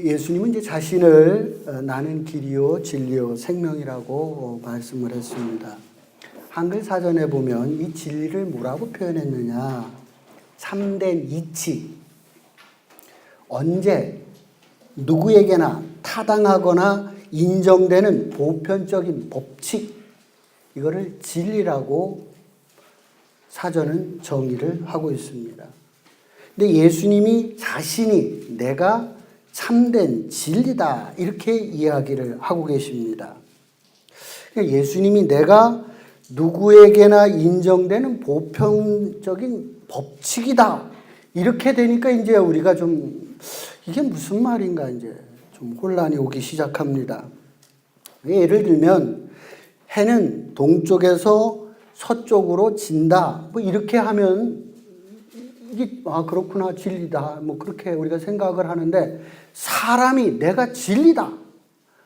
예수님은 이제 자신을 나는 길이요 진리요 생명이라고 말씀을 했습니다. 한글 사전에 보면 이 진리를 뭐라고 표현했느냐? 참된 이치. 언제 누구에게나 타당하거나 인정되는 보편적인 법칙, 이거를 진리라고 사전은 정의를 하고 있습니다. 근데 예수님이 자신이 내가 참된 진리다 이렇게 이야기를 하고 계십니다. 예수님이 내가 누구에게나 인정되는 보편적인 법칙이다 이렇게 되니까 이제 우리가 좀 이게 무슨 말인가 이제 좀 혼란이 오기 시작합니다. 예를 들면 해는 동쪽에서 서쪽으로 진다 뭐 이렇게 하면 이게 그렇구나 진리다 뭐 그렇게 우리가 생각을 하는데, 사람이 내가 진리다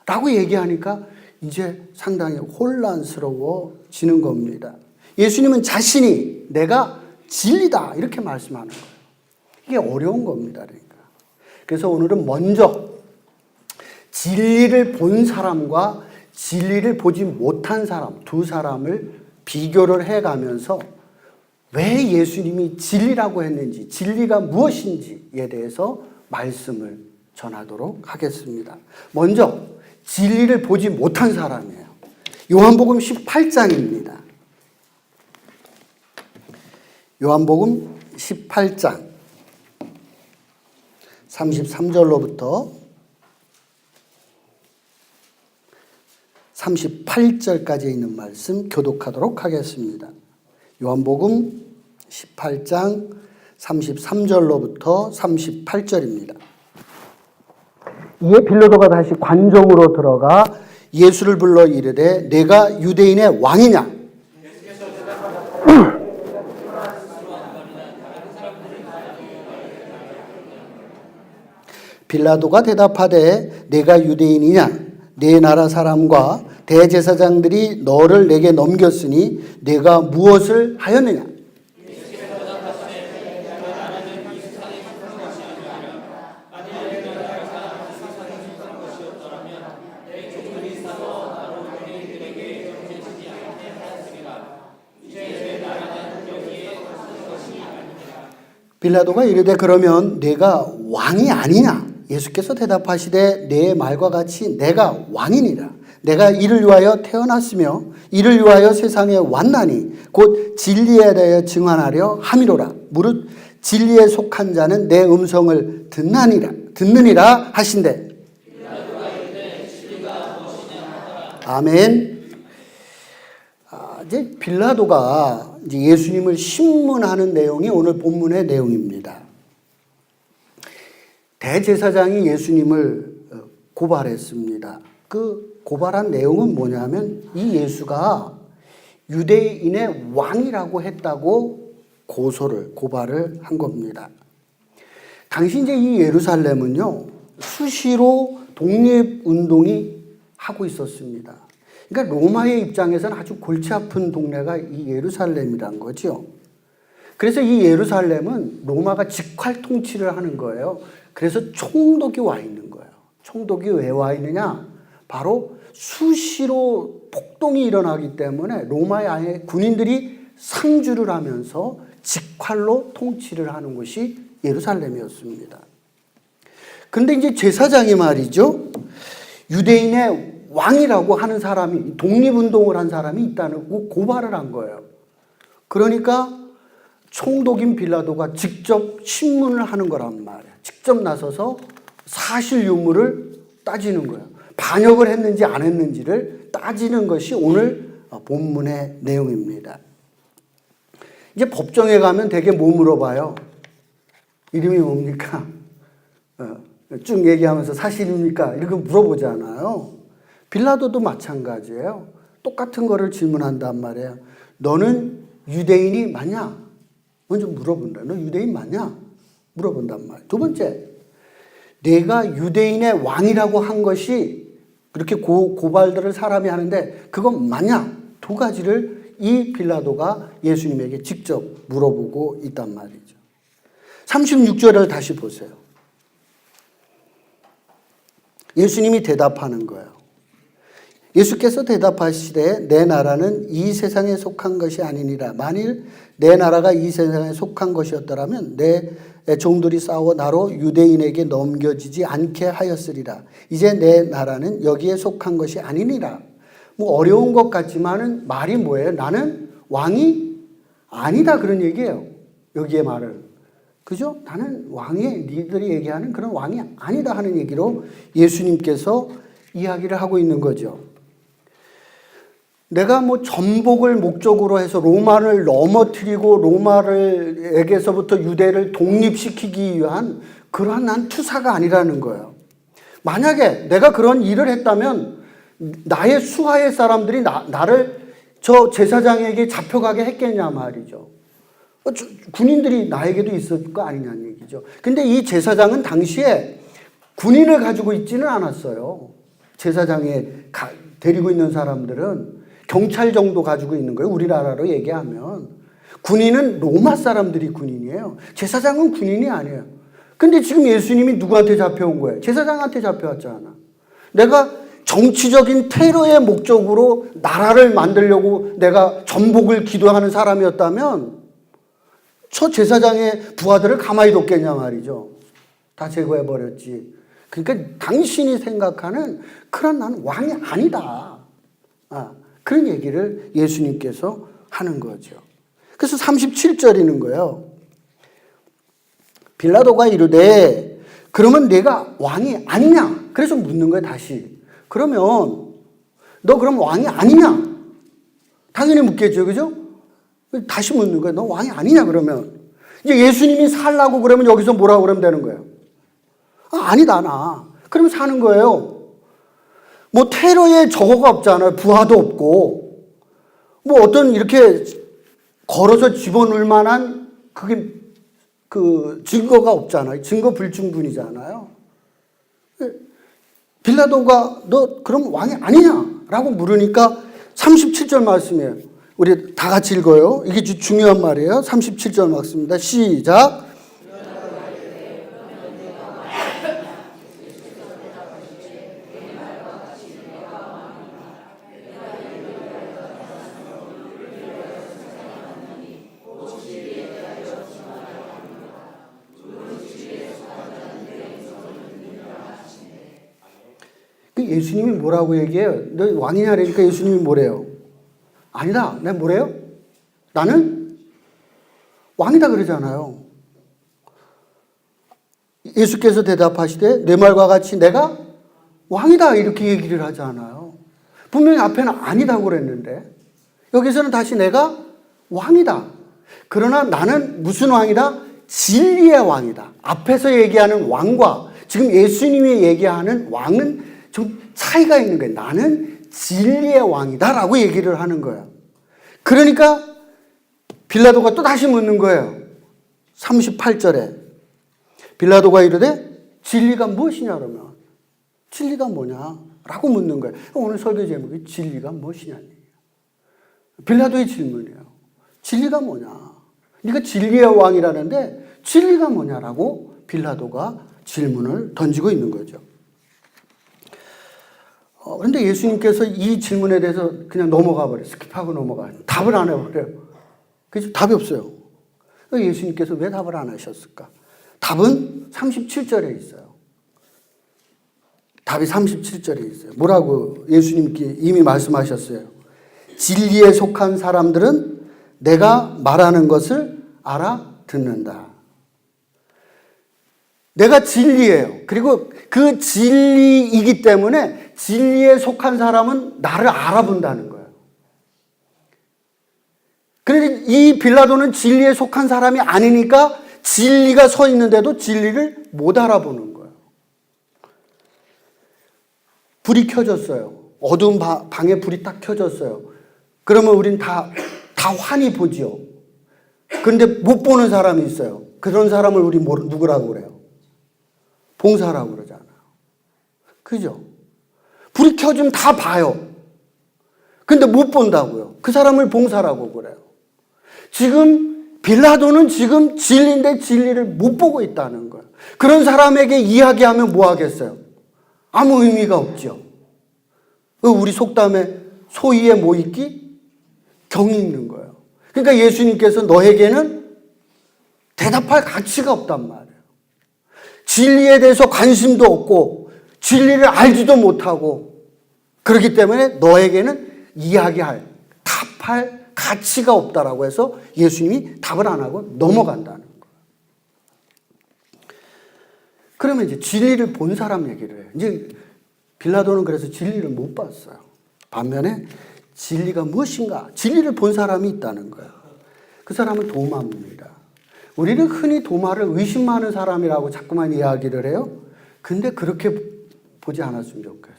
라고 얘기하니까 이제 상당히 혼란스러워지는 겁니다. 예수님은 자신이 내가 진리다 이렇게 말씀하는 거예요. 이게 어려운 겁니다. 그러니까. 그래서 오늘은 먼저 진리를 본 사람과 진리를 보지 못한 사람 두 사람을 비교를 해가면서 왜 예수님이 진리라고 했는지, 진리가 무엇인지에 대해서 말씀을 전하도록 하겠습니다. 먼저 진리를 보지 못한 사람이에요. 요한복음 18장입니다. 요한복음 18장 33절로부터 38절까지 있는 말씀 교독하도록 하겠습니다. 요한복음 18장 33절로부터 38절입니다. 이에 빌라도가 다시 관정으로 들어가 예수를 불러 이르되 내가 유대인의 왕이냐? 빌라도가 대답하되 내가 유대인이냐? 네 나라 사람과 대제사장들이 너를 내게 넘겼으니 내가 무엇을 하였느냐? 빌라도가 이르되 그러면 내가 왕이 아니냐? 예수께서 대답하시되 내 말과 같이 내가 왕이니라. 내가 이를 위하여 태어났으며 이를 위하여 세상에 왔나니 곧 진리에 대하여 증언하려 함이로라. 무릇 진리에 속한 자는 내 음성을 듣느니라 하신대. 아멘. 이제 빌라도가 이제 예수님을 신문하는 내용이 오늘 본문의 내용입니다. 대제사장이 예수님을 고발했습니다. 그 고발한 내용은 뭐냐면 이 예수가 유대인의 왕이라고 했다고 고발을 한 겁니다. 당시 이제 이 예루살렘은요, 수시로 독립운동이 하고 있었습니다. 그러니까 로마의 입장에서는 아주 골치 아픈 동네가 이 예루살렘이란 거죠. 그래서 이 예루살렘은 로마가 직활 통치를 하는 거예요. 그래서 총독이 와 있는 거예요. 총독이 왜 와 있느냐? 바로 수시로 폭동이 일어나기 때문에 로마의 아예 군인들이 상주를 하면서 직활로 통치를 하는 곳이 예루살렘이었습니다. 근데 이제 제사장이 말이죠, 유대인의 왕이라고 하는 사람이, 독립운동을 한 사람이 있다고 고발을 한 거예요. 그러니까 총독인 빌라도가 직접 신문을 하는 거란 말이에요. 직접 나서서 사실 유무를 따지는 거예요. 반역을 했는지 안 했는지를 따지는 것이 오늘 본문의 내용입니다. 이제 법정에 가면 되게 뭐 물어봐요? 이름이 뭡니까? 쭉 얘기하면서 사실입니까? 이렇게 물어보잖아요. 빌라도도 마찬가지예요. 똑같은 거를 질문한단 말이에요. 너는 유대인이 맞냐? 먼저 물어본다. 너 유대인 맞냐? 물어본단 말이에요. 두 번째, 내가 유대인의 왕이라고 한 것이 그렇게 고발들을 사람이 하는데 그건 맞냐? 두 가지를 이 빌라도가 예수님에게 직접 물어보고 있단 말이죠. 36절을 다시 보세요. 예수님이 대답하는 거예요. 예수께서 대답하시되 내 나라는 이 세상에 속한 것이 아니니라. 만일 내 나라가 이 세상에 속한 것이었더라면 내 종들이 싸워 나로 유대인에게 넘겨지지 않게 하였으리라. 이제 내 나라는 여기에 속한 것이 아니니라. 뭐 어려운 것 같지만은 말이 뭐예요? 나는 왕이 아니다 그런 얘기예요. 여기에 말은. 그죠? 나는 왕이 니들이 얘기하는 그런 왕이 아니다 하는 얘기로 예수님께서 이야기를 하고 있는 거죠. 내가 뭐 전복을 목적으로 해서 로마를 넘어뜨리고 로마에게서부터 유대를 독립시키기 위한 그러한 난 투사가 아니라는 거예요. 만약에 내가 그런 일을 했다면 나의 수하의 사람들이 나를 저 제사장에게 잡혀가게 했겠냐 말이죠. 군인들이 나에게도 있을 거 아니냐는 얘기죠. 근데 이 제사장은 당시에 군인을 가지고 있지는 않았어요. 제사장에 데리고 있는 사람들은 경찰 정도 가지고 있는 거예요. 우리나라로 얘기하면. 군인은 로마 사람들이 군인이에요. 제사장은 군인이 아니에요. 근데 지금 예수님이 누구한테 잡혀온 거예요? 제사장한테 잡혀왔잖아. 내가 정치적인 테러의 목적으로 나라를 만들려고 내가 전복을 기도하는 사람이었다면 저 제사장의 부하들을 가만히 뒀겠냐 말이죠. 다 제거해버렸지. 그러니까 당신이 생각하는 그런 나는 왕이 아니다. 그런 얘기를 예수님께서 하는 거죠. 그래서 37절이는 거예요. 빌라도가 이르되 그러면 내가 왕이 아니냐? 그래서 묻는 거예요, 다시. 그러면 너 그럼 왕이 아니냐? 당연히 묻겠죠, 그죠? 다시 묻는 거예요. 너 왕이 아니냐, 그러면. 이제 예수님이 살라고 그러면 여기서 뭐라고 그러면 되는 거예요? 아니다, 나. 그러면 사는 거예요. 뭐 테러에 저거가 없잖아요. 부하도 없고. 뭐 어떤 이렇게 걸어서 집어넣을 만한 그게 그 증거가 없잖아요. 증거 불충분이잖아요. 빌라도가 너 그럼 왕이 아니냐라고 물으니까 37절 말씀이에요. 우리 다 같이 읽어요. 이게 중요한 말이에요. 37절 말씀입니다. 시작. 예수님이 뭐라고 얘기해요? 너 왕이냐 그러니까 예수님이 뭐래요? 아니다. 내가 뭐래요? 나는 왕이다 그러잖아요. 예수께서 대답하시되 내 말과 같이 내가 왕이다 이렇게 얘기를 하잖아요. 분명히 앞에는 아니다고 그랬는데 여기서는 다시 내가 왕이다. 그러나 나는 무슨 왕이다? 진리의 왕이다. 앞에서 얘기하는 왕과 지금 예수님이 얘기하는 왕은 좀 차이가 있는 거예요. 나는 진리의 왕이다 라고 얘기를 하는 거예요. 그러니까 빌라도가 또 다시 묻는 거예요. 38절에 빌라도가 이르되 진리가 무엇이냐 그러면 진리가 뭐냐 라고 묻는 거예요. 오늘 설교 제목이 진리가 무엇이냐는 얘기예요. 빌라도의 질문이에요. 진리가 뭐냐? 네가 진리의 왕이라는데 진리가 뭐냐라고 빌라도가 질문을 던지고 있는 거죠. 그런데 예수님께서 이 질문에 대해서 그냥 넘어가 버려요. 스킵하고 넘어가요. 답을 안 해버려요. 그죠? 답이 없어요. 예수님께서 왜 답을 안 하셨을까? 답은 37절에 있어요. 답이 37절에 있어요. 뭐라고 예수님께 이미 말씀하셨어요. 진리에 속한 사람들은 내가 말하는 것을 알아듣는다. 내가 진리예요. 그리고 그 진리이기 때문에 진리에 속한 사람은 나를 알아본다는 거예요. 그런데 이 빌라도는 진리에 속한 사람이 아니니까 진리가 서 있는데도 진리를 못 알아보는 거예요. 불이 켜졌어요. 어두운 방에 불이 딱 켜졌어요. 그러면 우린 다 환히 보지요. 그런데 못 보는 사람이 있어요. 그런 사람을 우리 누구라고 그래요? 봉사라고 그러잖아요. 그죠? 불이 켜지면 다 봐요. 근데 못 본다고요. 그 사람을 봉사라고 그래요. 지금 빌라도는 지금 진리인데 진리를 못 보고 있다는 거예요. 그런 사람에게 이야기하면 뭐 하겠어요? 아무 의미가 없죠. 우리 속담에 소위에 뭐 있기? 경이 있는 거예요. 그러니까 예수님께서 너에게는 대답할 가치가 없단 말이에요. 진리에 대해서 관심도 없고 진리를 알지도 못하고 그렇기 때문에 너에게는 이야기할, 답할 가치가 없다라고 해서 예수님이 답을 안 하고 넘어간다는 거예요. 그러면 이제 진리를 본 사람 얘기를 해요. 이제 빌라도는 그래서 진리를 못 봤어요. 반면에 진리가 무엇인가? 진리를 본 사람이 있다는 거예요. 그 사람은 도마입니다. 우리는 흔히 도마를 의심하는 사람이라고 자꾸만 이야기를 해요. 근데 그렇게 보지 않았으면 좋겠어요.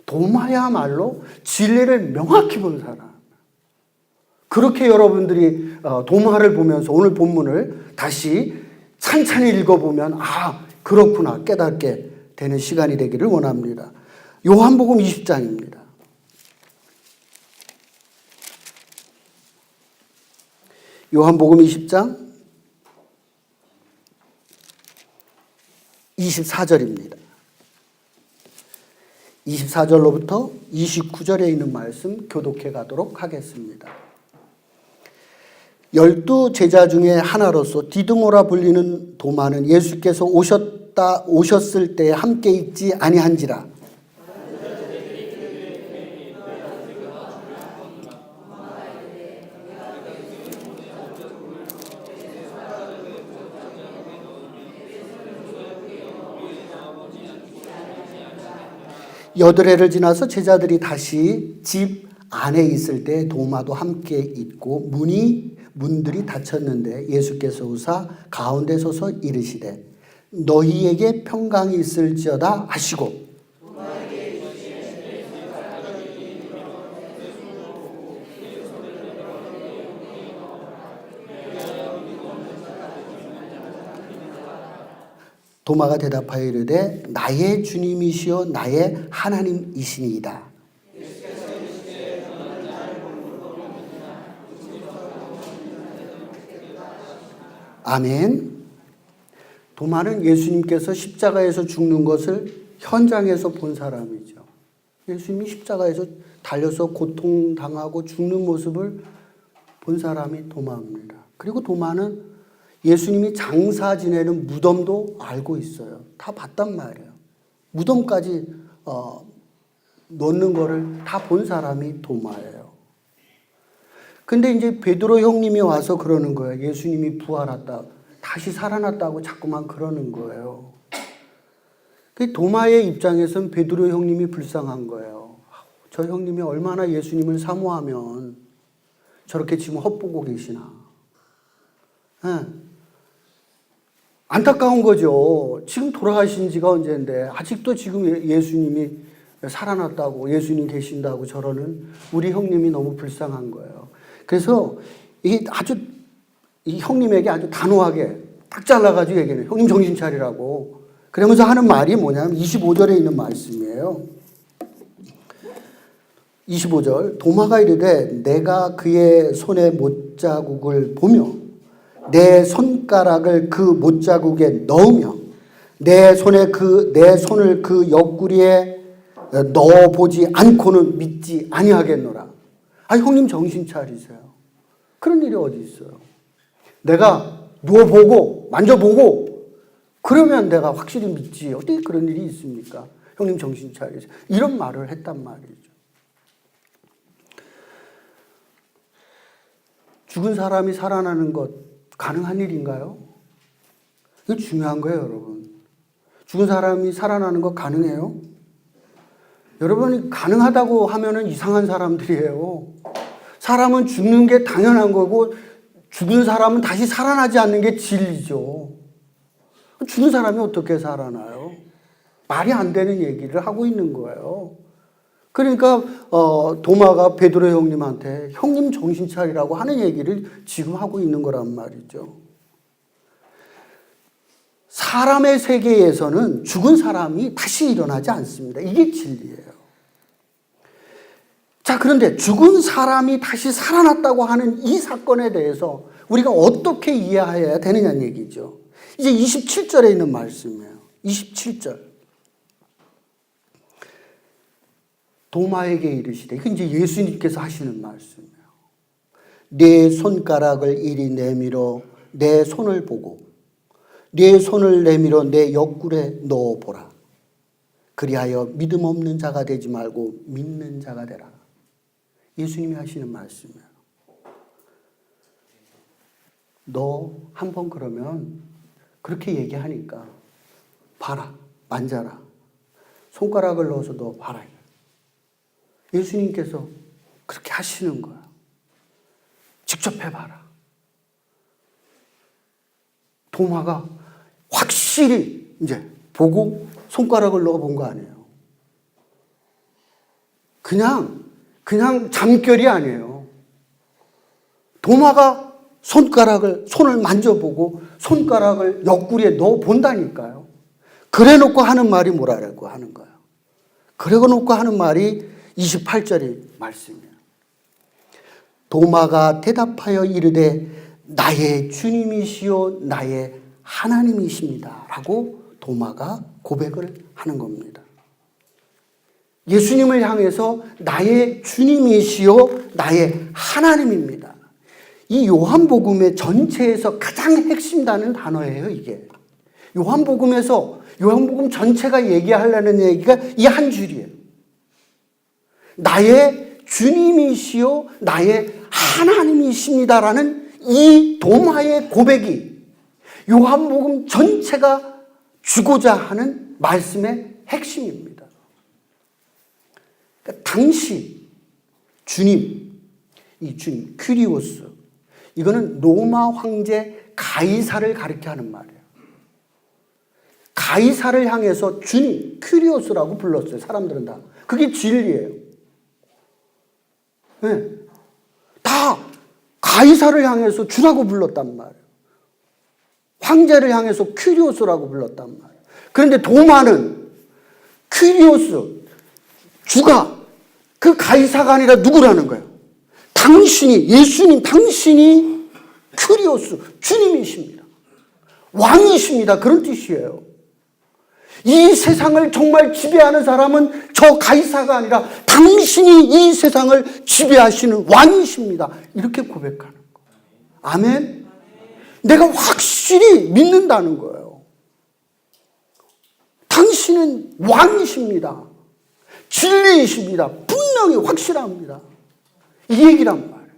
도마야말로 진리를 명확히 본 사람. 그렇게 여러분들이 도마를 보면서 오늘 본문을 다시 찬찬히 읽어보면 아 그렇구나 깨닫게 되는 시간이 되기를 원합니다. 요한복음 20장입니다. 요한복음 20장 24절입니다. 24절로부터 29절에 있는 말씀 교독해 가도록 하겠습니다. 12 제자 중에 하나로서 디두모라 불리는 도마는 예수께서 오셨을 때 함께 있지 아니한지라. 여드레를 지나서 제자들이 다시 집 안에 있을 때 도마도 함께 있고 문들이 닫혔는데 예수께서 오사 가운데 서서 이르시되 너희에게 평강이 있을지어다 하시고 도마가 대답하여 이르되 나의 주님이시여 나의 하나님이시니이다. 아멘. 도마는 예수님께서 십자가에서 죽는 것을 현장에서 본 사람이죠. 예수님이 십자가에서 달려서 고통당하고 죽는 모습을 본 사람이 도마입니다. 그리고 도마는 예수님이 장사 지내는 무덤도 알고 있어요. 다 봤단 말이에요. 무덤까지 넣는 거를 다 본 사람이 도마예요. 근데 이제 베드로 형님이 와서 그러는 거예요. 예수님이 부활했다, 다시 살아났다고 자꾸만 그러는 거예요. 그 도마의 입장에서는 베드로 형님이 불쌍한 거예요. 저 형님이 얼마나 예수님을 사모하면 저렇게 지금 헛보고 계시나. 네. 안타까운 거죠. 지금 돌아가신 지가 언제인데 아직도 지금 예수님이 살아났다고 예수님 계신다고 저러는 우리 형님이 너무 불쌍한 거예요. 그래서 이게 이 형님에게 아주 단호하게 딱 잘라가지고 얘기해요. 형님 정신 차리라고. 그러면서 하는 말이 뭐냐면 25절에 있는 말씀이에요. 25절 도마가 이르되 내가 그의 손에 못자국을 보며 내 손가락을 그 못자국에 넣으며 내 손을 그 옆구리에 넣어보지 않고는 믿지 아니하겠노라. 아 형님 정신 차리세요. 그런 일이 어디 있어요. 내가 누워보고 만져보고 그러면 내가 확실히 믿지. 어떻게 그런 일이 있습니까? 형님 정신 차리세요. 이런 말을 했단 말이죠. 죽은 사람이 살아나는 것 가능한 일인가요? 이거 중요한 거예요, 여러분. 죽은 사람이 살아나는 거 가능해요? 여러분이 가능하다고 하면은 이상한 사람들이에요. 사람은 죽는 게 당연한 거고 죽은 사람은 다시 살아나지 않는 게 진리죠. 죽은 사람이 어떻게 살아나요? 말이 안 되는 얘기를 하고 있는 거예요. 그러니까 도마가 베드로 형님한테 형님 정신 차리라고 하는 얘기를 지금 하고 있는 거란 말이죠. 사람의 세계에서는 죽은 사람이 다시 일어나지 않습니다. 이게 진리예요. 자, 그런데 죽은 사람이 다시 살아났다고 하는 이 사건에 대해서 우리가 어떻게 이해해야 되느냐는 얘기죠. 이제 27절에 있는 말씀이에요. 27절. 도마에게 이르시되, 이건 이제 예수님께서 하시는 말씀이에요. 내 손가락을 이리 내밀어 내 손을 보고 내 손을 내밀어 내 옆구리에 넣어보라. 그리하여 믿음 없는 자가 되지 말고 믿는 자가 되라. 예수님이 하시는 말씀이에요. 너 한번 그러면 그렇게 얘기하니까 봐라, 만져라. 손가락을 넣어서 너 봐라. 예수님께서 그렇게 하시는 거야. 직접 해봐라. 도마가 확실히 이제 보고 손가락을 넣어본 거 아니에요. 그냥 잠결이 아니에요. 도마가 손을 만져보고 손가락을 옆구리에 넣어본다니까요. 그래 놓고 하는 말이 뭐라고 하는 거예요. 그래 놓고 하는 말이 28절의 말씀이에요. 도마가 대답하여 이르되 나의 주님이시요 나의 하나님이십니다. 라고 도마가 고백을 하는 겁니다. 예수님을 향해서 나의 주님이시요 나의 하나님입니다. 이 요한복음의 전체에서 가장 핵심다는 단어예요, 이게. 요한복음 전체가 얘기하려는 얘기가 이 한 줄이에요. 나의 주님이시요 나의 하나님이십니다라는 이 도마의 고백이 요한복음 전체가 주고자 하는 말씀의 핵심입니다. 그러니까 당시 주님, 이 주님, 큐리오스, 이거는 로마 황제 가이사를 가리켜 하는 말이에요. 가이사를 향해서 주님, 큐리오스라고 불렀어요. 사람들은 다. 그게 진리예요. 네. 다 가이사를 향해서 주라고 불렀단 말이에요. 황제를 향해서 큐리오스라고 불렀단 말이에요. 그런데 도마는 큐리오스, 주가 그 가이사가 아니라 누구라는 거예요? 당신이, 예수님 당신이 큐리오스, 주님이십니다. 왕이십니다. 그런 뜻이에요. 이 세상을 정말 지배하는 사람은 저 가이사가 아니라 당신이 이 세상을 지배하시는 왕이십니다. 이렇게 고백하는 거예요. 아멘? 내가 확실히 믿는다는 거예요. 당신은 왕이십니다. 진리이십니다. 분명히 확실합니다. 이 얘기란 말이에요.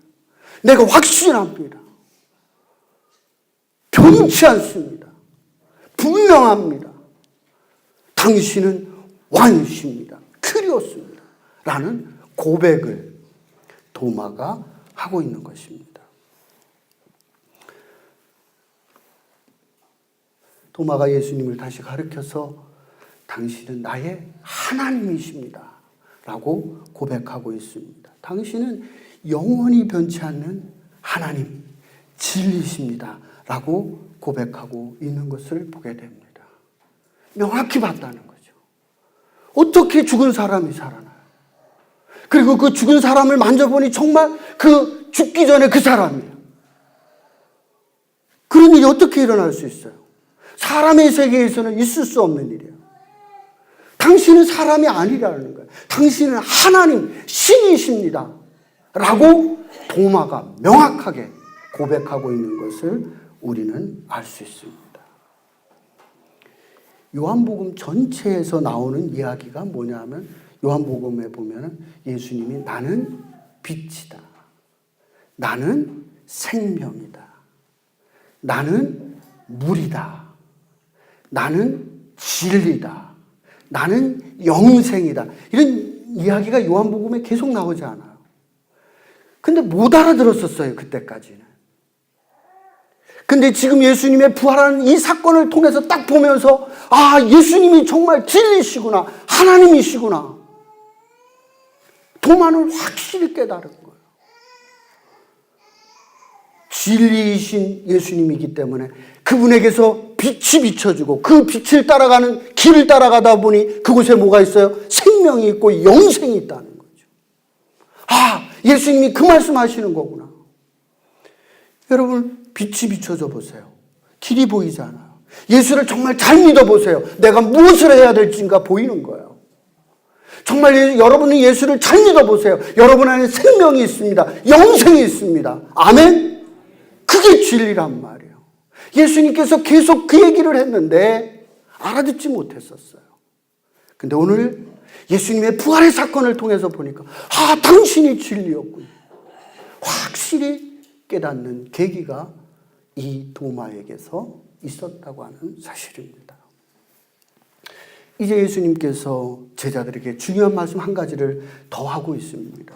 내가 확신합니다. 변치 않습니다. 분명합니다. 당신은 왕이십니다. 큐리오스입니다. 라는 고백을 도마가 하고 있는 것입니다. 도마가 예수님을 다시 가르쳐서 당신은 나의 하나님이십니다. 라고 고백하고 있습니다. 당신은 영원히 변치 않는 하나님, 진리십니다. 라고 고백하고 있는 것을 보게 됩니다. 명확히 봤다는 거죠. 어떻게 죽은 사람이 살아나요? 그리고 그 죽은 사람을 만져보니 정말 그 죽기 전에 그 사람이에요. 그런 일이 어떻게 일어날 수 있어요? 사람의 세계에서는 있을 수 없는 일이에요. 당신은 사람이 아니라는 거예요. 당신은 하나님, 신이십니다. 라고 도마가 명확하게 고백하고 있는 것을 우리는 알 수 있습니다. 요한복음 전체에서 나오는 이야기가 뭐냐면 요한복음에 보면 예수님이 나는 빛이다. 나는 생명이다. 나는 물이다. 나는 진리다. 나는 영생이다. 이런 이야기가 요한복음에 계속 나오지 않아요. 근데 못 알아들었었어요, 그때까지는. 근데 지금 예수님의 부활하는 이 사건을 통해서 딱 보면서 아, 예수님이 정말 진리시구나, 하나님이시구나. 도마는 확실히 깨달은 거예요. 진리이신 예수님이기 때문에 그분에게서 빛이 비춰지고 그 빛을 따라가는 길을 따라가다 보니 그곳에 뭐가 있어요? 생명이 있고 영생이 있다는 거죠. 아, 예수님이 그 말씀하시는 거구나. 여러분, 빛이 비춰져 보세요. 길이 보이잖아요. 예수를 정말 잘 믿어보세요. 내가 무엇을 해야 될지가 보이는 거예요. 정말 여러분은 예수를 잘 믿어보세요. 여러분 안에 생명이 있습니다. 영생이 있습니다. 아멘? 그게 진리란 말이에요. 예수님께서 계속 그 얘기를 했는데 알아듣지 못했었어요. 근데 오늘 예수님의 부활의 사건을 통해서 보니까 당신이 진리였군요. 확실히 깨닫는 계기가 이 도마에게서 있었다고 하는 사실입니다. 이제 예수님께서 제자들에게 중요한 말씀 한 가지를 더 하고 있습니다.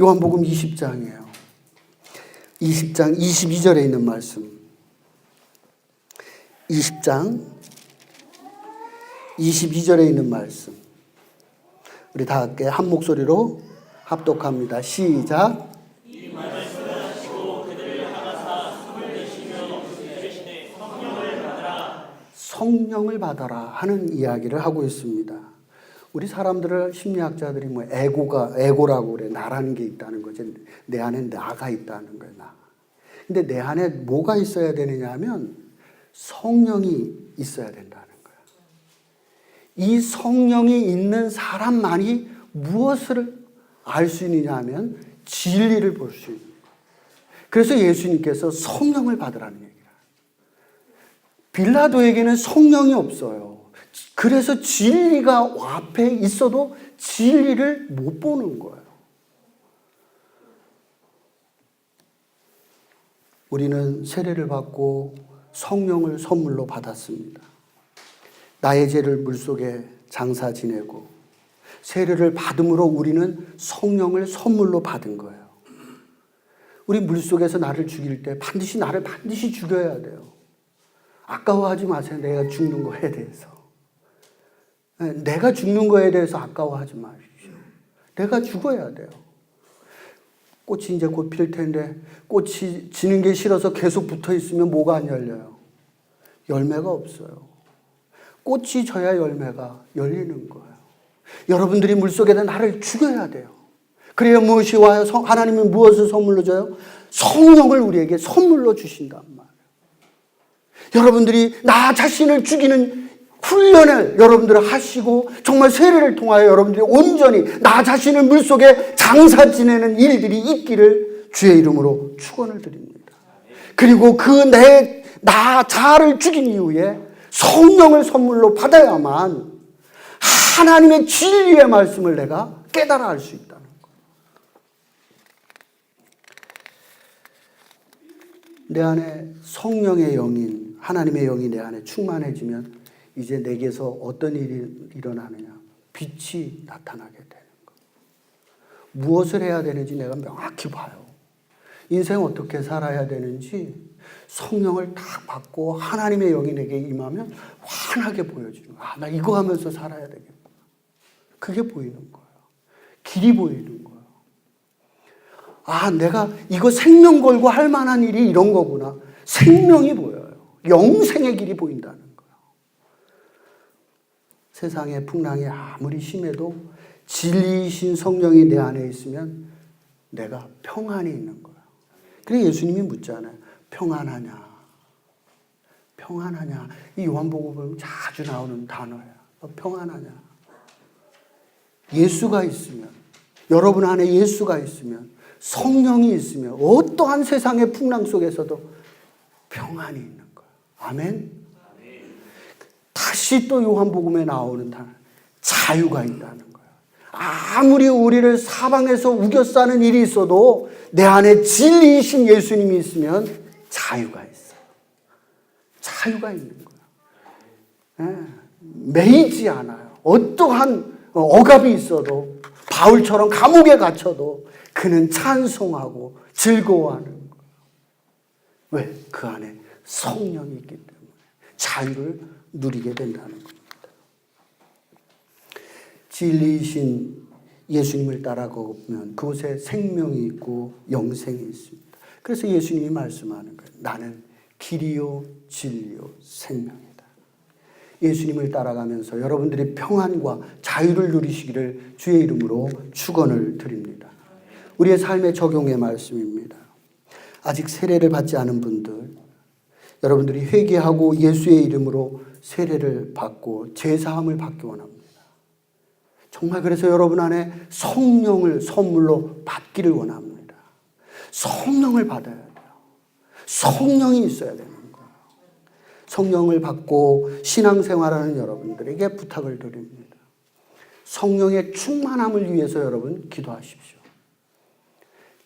요한복음 20장이에요. 20장 22절에 있는 말씀. 20장 22절에 있는 말씀. 우리 다 함께 한 목소리로 합독합니다. 시작. 성령을 받아라 하는 이야기를 하고 있습니다. 우리 사람들을 심리학자들이 에고라고 그래. 나라는 게 있다는 거지. 내 안에 나가 있다는 거야. 나. 근데 내 안에 뭐가 있어야 되느냐 하면 성령이 있어야 된다는 거야. 이 성령이 있는 사람만이 무엇을 알 수 있느냐 하면 진리를 볼 수 있는 거야. 그래서 예수님께서 성령을 받으라는 얘기야. 빌라도에게는 성령이 없어요. 그래서 진리가 앞에 있어도 진리를 못 보는 거예요. 우리는 세례를 받고 성령을 선물로 받았습니다. 나의 죄를 물속에 장사 지내고 세례를 받음으로 우리는 성령을 선물로 받은 거예요. 우리 물속에서 나를 죽일 때 나를 반드시 죽여야 돼요. 아까워하지 마세요. 내가 죽는 거에 대해서. 내가 죽는 거에 대해서 아까워하지 마십시오. 내가 죽어야 돼요. 꽃이 이제 곧 필 텐데 꽃이 지는 게 싫어서 계속 붙어 있으면 뭐가 안 열려요? 열매가 없어요. 꽃이 져야 열매가 열리는 거예요. 여러분들이 물속에다 나를 죽여야 돼요. 그래야 무엇이 와요? 하나님은 무엇을 선물로 줘요? 성령을 우리에게 선물로 주신단 말이에요. 여러분들이 나 자신을 죽이는 훈련을 여러분들 하시고 정말 세례를 통하여 여러분들이 온전히 나 자신을 물속에 장사 지내는 일들이 있기를 주의 이름으로 축원을 드립니다. 그리고 나 자아를 죽인 이후에 성령을 선물로 받아야만 하나님의 진리의 말씀을 내가 깨달아 알 수 있다는 거예요. 내 안에 성령의 영인 하나님의 영이 내 안에 충만해지면 이제 내게서 어떤 일이 일어나느냐? 빛이 나타나게 되는 거예요. 무엇을 해야 되는지 내가 명확히 봐요. 인생 어떻게 살아야 되는지 성령을 딱 받고 하나님의 영이 내게 임하면 환하게 보여지는 거예요. 나 이거 하면서 살아야 되겠구나. 그게 보이는 거예요. 길이 보이는 거예요. 내가 이거 생명 걸고 할 만한 일이 이런 거구나. 생명이 보여요. 영생의 길이 보인다는 거예요. 세상의 풍랑이 아무리 심해도 진리이신 성령이 내 안에 있으면 내가 평안이 있는 거예요. 그래서 예수님이 묻잖아요. 평안하냐? 평안하냐? 이 요한복음 보면 자주 나오는 단어예요. 너 평안하냐? 예수가 있으면, 여러분 안에 예수가 있으면, 성령이 있으면 어떠한 세상의 풍랑 속에서도 평안이 있는 거예요. 아멘? 다시 또 요한복음에 나오는 단어, 자유가 있다는 거예요. 아무리 우리를 사방에서 우겨싸는 일이 있어도 내 안에 진리이신 예수님이 있으면 자유가 있어요. 자유가 있는 거예요. 매이지 않아요. 어떠한 억압이 있어도 바울처럼 감옥에 갇혀도 그는 찬송하고 즐거워하는 거예요. 왜? 그 안에 성령이 있기 때문에 자유를 누리게 된다는 겁니다. 진리이신 예수님을 따라가면 그곳에 생명이 있고 영생이 있습니다. 그래서 예수님이 말씀하는 거예요. 나는 길이요 진리요 생명이다. 예수님을 따라가면서 여러분들이 평안과 자유를 누리시기를 주의 이름으로 축원을 드립니다. 우리의 삶에 적용의 말씀입니다. 아직 세례를 받지 않은 분들, 여러분들이 회개하고 예수의 이름으로 세례를 받고 제사함을 받기 원합니다. 정말 그래서 여러분 안에 성령을 선물로 받기를 원합니다. 성령을 받아야 돼요. 성령이 있어야 되는 거예요. 성령을 받고 신앙생활하는 여러분들에게 부탁을 드립니다. 성령의 충만함을 위해서 여러분 기도하십시오.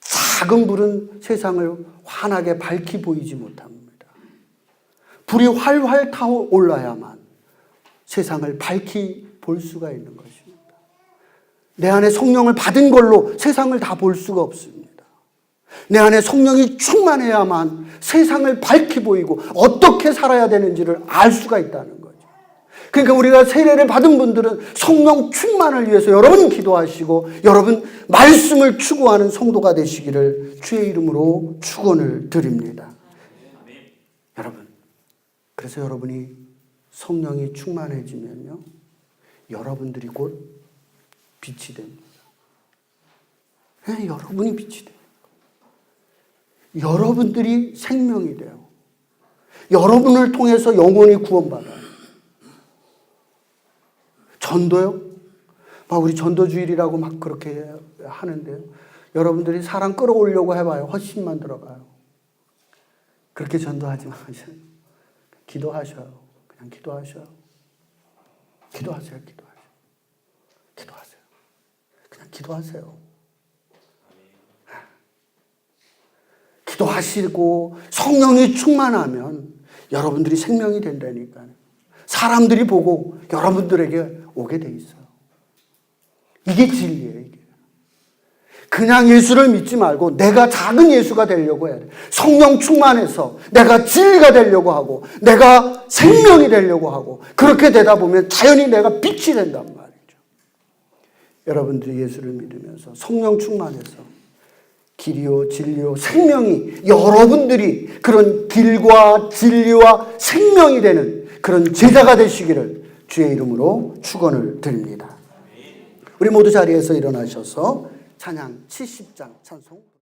작은 불은 세상을 환하게 밝히 보이지 못합니다. 불이 활활 타올라야만 세상을 밝히 볼 수가 있는 것입니다. 내 안에 성령을 받은 걸로 세상을 다 볼 수가 없습니다. 내 안에 성령이 충만해야만 세상을 밝히 보이고 어떻게 살아야 되는지를 알 수가 있다는 거죠. 그러니까 우리가 세례를 받은 분들은 성령 충만을 위해서 여러분 기도하시고 여러분 말씀을 추구하는 성도가 되시기를 주의 이름으로 축원을 드립니다. 여러분, 그래서 여러분이 성령이 충만해지면요, 여러분들이 곧 빛이 됩니다. 네, 여러분이 빛이 돼요. 여러분들이 생명이 돼요. 여러분을 통해서 영혼이 구원받아요. 전도요? 막 우리 전도주일이라고 막 그렇게 하는데요. 여러분들이 사람 끌어오려고 해봐요. 헛심만 들어가요. 그렇게 전도하지 마세요. 기도하셔요. 그냥 기도하셔요. 기도하세요. 기도하세요. 기도하세요. 그냥 기도하세요. 기도하시고 성령이 충만하면 여러분들이 생명이 된다니까요. 사람들이 보고 여러분들에게 오게 돼 있어요. 이게 진리예요. 이게. 그냥 예수를 믿지 말고 내가 작은 예수가 되려고 해야 돼. 성령 충만해서 내가 진리가 되려고 하고 내가 생명이 되려고 하고 그렇게 되다 보면 자연히 내가 빛이 된단 말이죠. 여러분들이 예수를 믿으면서 성령 충만해서 길이요 진리요 생명이 여러분들이 그런 길과 진리와 생명이 되는 그런 제자가 되시기를 주의 이름으로 축원을 드립니다. 우리 모두 자리에서 일어나셔서 찬양 70장 찬송